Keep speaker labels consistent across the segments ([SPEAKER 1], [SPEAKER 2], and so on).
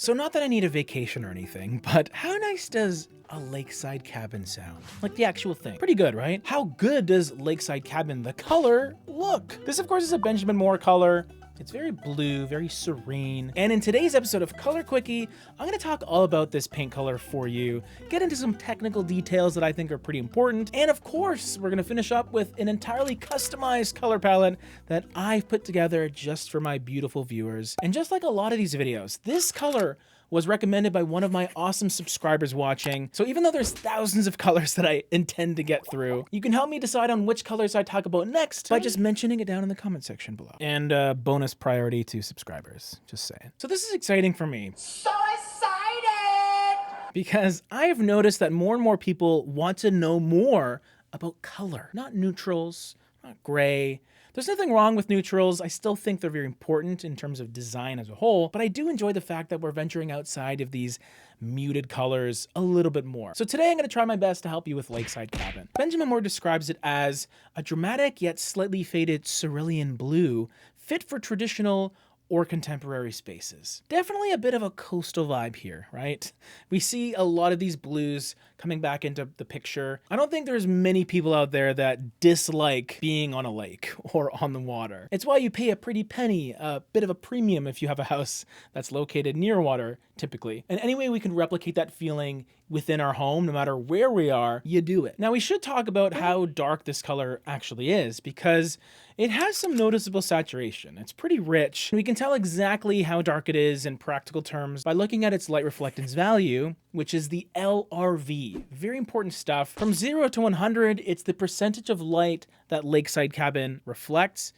[SPEAKER 1] So not that I need a vacation or anything, but how nice does a lakeside cabin sound? Like the actual thing. Pretty good, right? How good does Lakeside Cabin, the color, look? This of course is a Benjamin Moore color. It's very blue, very serene. And in today's episode of Color Quickie, I'm gonna talk all about this paint color for you, get into some technical details that I think are pretty important, and of course, we're gonna finish up with an entirely customized color palette that I've put together just for my beautiful viewers. And just like a lot of these videos, this color was recommended by one of my awesome subscribers watching. So even though there's thousands of colors that I intend to get through, you can help me decide on which colors I talk about next by just mentioning it down in the comment section below. And bonus priority to subscribers, just saying. So this is exciting for me.
[SPEAKER 2] So excited!
[SPEAKER 1] Because I've noticed that more and more people want to know more about color, not neutrals, not gray. There's nothing wrong with neutrals. I still think they're very important in terms of design as a whole, but I do enjoy the fact that we're venturing outside of these muted colors a little bit more. So today I'm going to try my best to help you with Lakeside Cabin. Benjamin Moore describes it as a dramatic yet slightly faded cerulean blue, fit for traditional or contemporary spaces. Definitely a bit of a coastal vibe here, right? We see a lot of these blues coming back into the picture. I don't think there's many people out there that dislike being on a lake or on the water. It's why you pay a pretty penny, a bit of a premium if you have a house that's located near water, typically. And any way we can replicate that feeling within our home, no matter where we are, you do it. Now we should talk about how dark this color actually is, because it has some noticeable saturation. It's pretty rich. We can tell exactly how dark it is in practical terms by looking at its light reflectance value, which is the LRV. Very important stuff. From 0 to 100, it's the percentage of light that Lakeside Cabin reflects.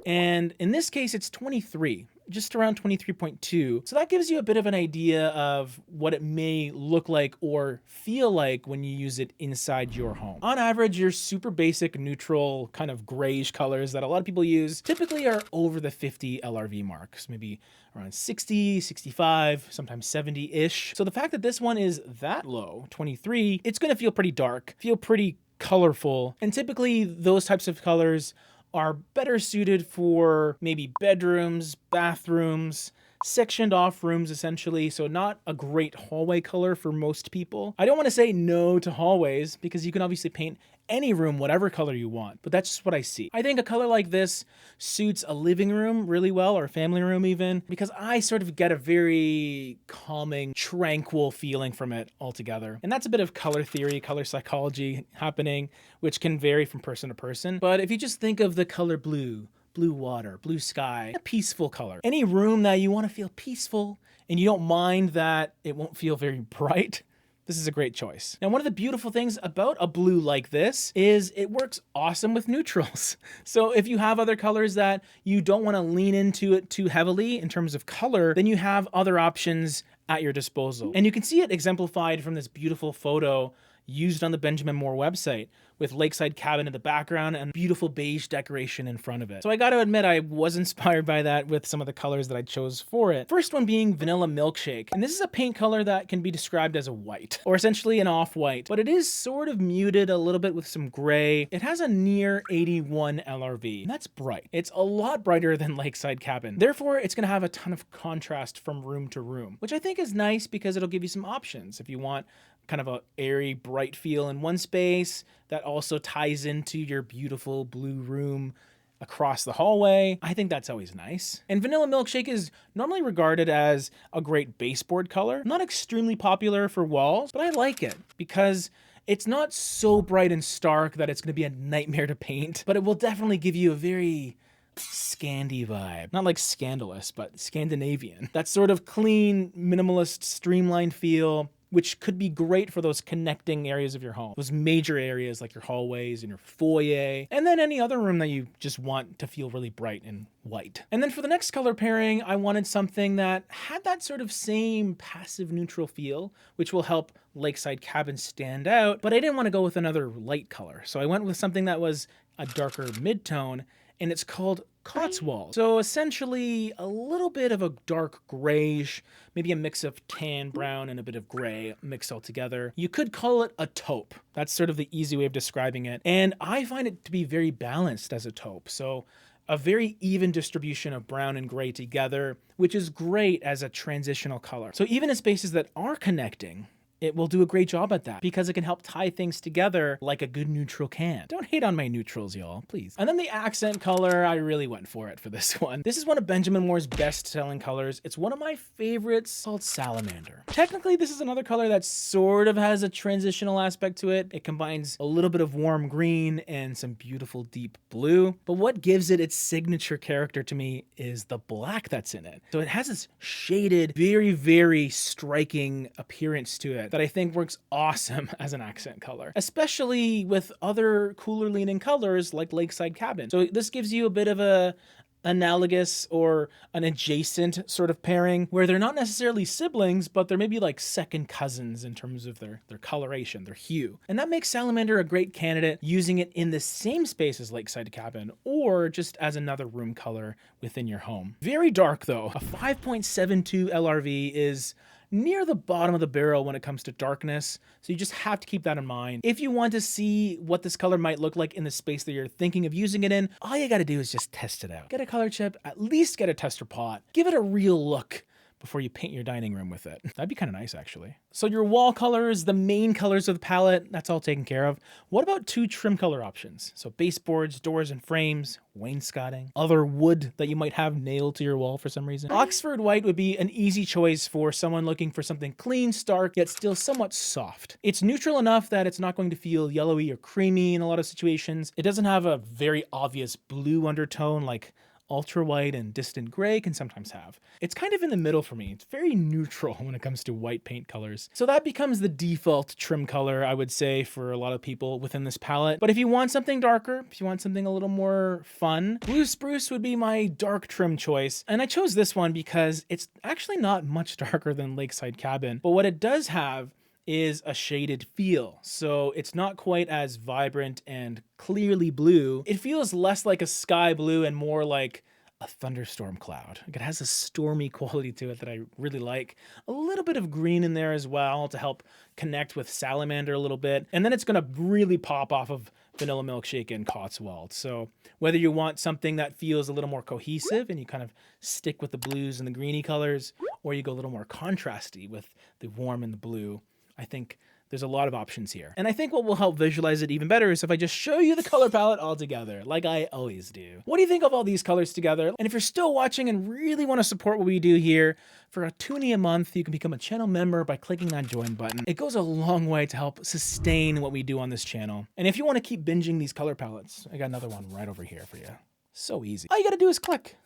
[SPEAKER 1] And in this case, it's 23. Just around 23.2. So that gives you a bit of an idea of what it may look like or feel like when you use it inside your home. On average, your super basic neutral kind of grayish colors that a lot of people use typically are over the 50 LRV marks, maybe around 60, 65, sometimes 70-ish. So the fact that this one is that low, 23, it's gonna feel pretty dark, feel pretty colorful. And typically those types of colors are better suited for maybe bedrooms, bathrooms, sectioned off rooms essentially, so not a great hallway color for most people. I don't want to say no to hallways because you can obviously paint any room whatever color you want, but that's just what I see. I think a color like this suits a living room really well, or a family room even, because I sort of get a very calming, tranquil feeling from it altogether. And that's a bit of color theory, color psychology happening, which can vary from person to person. But if you just think of the color blue, blue water, blue sky, a peaceful color. Any room that you want to feel peaceful and you don't mind that it won't feel very bright, this is a great choice. Now, one of the beautiful things about a blue like this is it works awesome with neutrals. So if you have other colors that you don't want to lean into it too heavily in terms of color, then you have other options at your disposal. And you can see it exemplified from this beautiful photo used on the Benjamin Moore website with Lakeside Cabin in the background and beautiful beige decoration in front of it. So I got to admit, I was inspired by that with some of the colors that I chose for it. First one being Vanilla Milkshake. And this is a paint color that can be described as a white, or essentially an off-white, but it is sort of muted a little bit with some gray. It has a near 81 LRV, and that's bright. It's a lot brighter than Lakeside Cabin. Therefore, it's gonna have a ton of contrast from room to room, which I think is nice because it'll give you some options. If you want kind of a airy, bright feel in one space that also ties into your beautiful blue room across the hallway, I think that's always nice. And Vanilla Milkshake is normally regarded as a great baseboard color. Not extremely popular for walls, but I like it because it's not so bright and stark that it's gonna be a nightmare to paint, but it will definitely give you a very Scandi vibe. Not like scandalous, but Scandinavian. That sort of clean, minimalist, streamlined feel, which could be great for those connecting areas of your home. Those major areas like your hallways and your foyer, and then any other room that you just want to feel really bright and white. And then for the next color pairing, I wanted something that had that sort of same passive neutral feel, which will help Lakeside Cabin stand out, but I didn't want to go with another light color. So I went with something that was a darker mid-tone, and it's called Cotswold. So essentially a little bit of a dark grayish, maybe a mix of tan, brown, and a bit of gray mixed all together. You could call it a taupe. That's sort of the easy way of describing it. And I find it to be very balanced as a taupe. So a very even distribution of brown and gray together, which is great as a transitional color. So even in spaces that are connecting, it will do a great job at that because it can help tie things together like a good neutral can. Don't hate on my neutrals, y'all, please. And then the accent color, I really went for it for this one. This is one of Benjamin Moore's best-selling colors. It's one of my favorites, called Salamander. Technically, this is another color that sort of has a transitional aspect to it. It combines a little bit of warm green and some beautiful deep blue. But what gives it its signature character to me is the black that's in it. So it has this shaded, very, very striking appearance to it that I think works awesome as an accent color, especially with other cooler leaning colors like Lakeside Cabin. So this gives you a bit of a analogous or an adjacent sort of pairing where they're not necessarily siblings, but they're maybe like second cousins in terms of their coloration, their hue. And that makes Salamander a great candidate using it in the same space as Lakeside Cabin or just as another room color within your home. Very dark though. A 5.72 LRV is near the bottom of the barrel when it comes to darkness, so you just have to keep that in mind. If you want to see what this color might look like in the space that you're thinking of using it in, all you gotta do is just test it out. Get a color chip, at least get a tester pot, give it a real look before you paint your dining room with it. That'd be kind of nice, actually. So your wall colors, the main colors of the palette, that's all taken care of. What about 2 trim color options? So baseboards, doors and frames, wainscoting, other wood that you might have nailed to your wall for some reason. Oxford white would be an easy choice for someone looking for something clean, stark, yet still somewhat soft. It's neutral enough that it's not going to feel yellowy or creamy in a lot of situations. It doesn't have a very obvious blue undertone like ultra white and distant gray can sometimes have. It's kind of in the middle for me. It's very neutral when it comes to white paint colors. So that becomes the default trim color, I would say, for a lot of people within this palette. But if you want something darker, if you want something a little more fun, Blue Spruce would be my dark trim choice. And I chose this one because it's actually not much darker than Lakeside Cabin. But what it does have is a shaded feel. So it's not quite as vibrant and clearly blue. It feels less like a sky blue and more like a thunderstorm cloud. It has a stormy quality to it that I really like. A little bit of green in there as well to help connect with Salamander a little bit. And then it's gonna really pop off of Vanilla Milkshake and Cotswold. So whether you want something that feels a little more cohesive and you kind of stick with the blues and the greeny colors, or you go a little more contrasty with the warm and the blue, I think there's a lot of options here. And I think what will help visualize it even better is if I just show you the color palette all together, like I always do. What do you think of all these colors together? And if you're still watching and really want to support what we do here, for a $2 a month, you can become a channel member by clicking that join button. It goes a long way to help sustain what we do on this channel. And if you want to keep binging these color palettes, I got another one right over here for you. So easy. All you gotta do is click.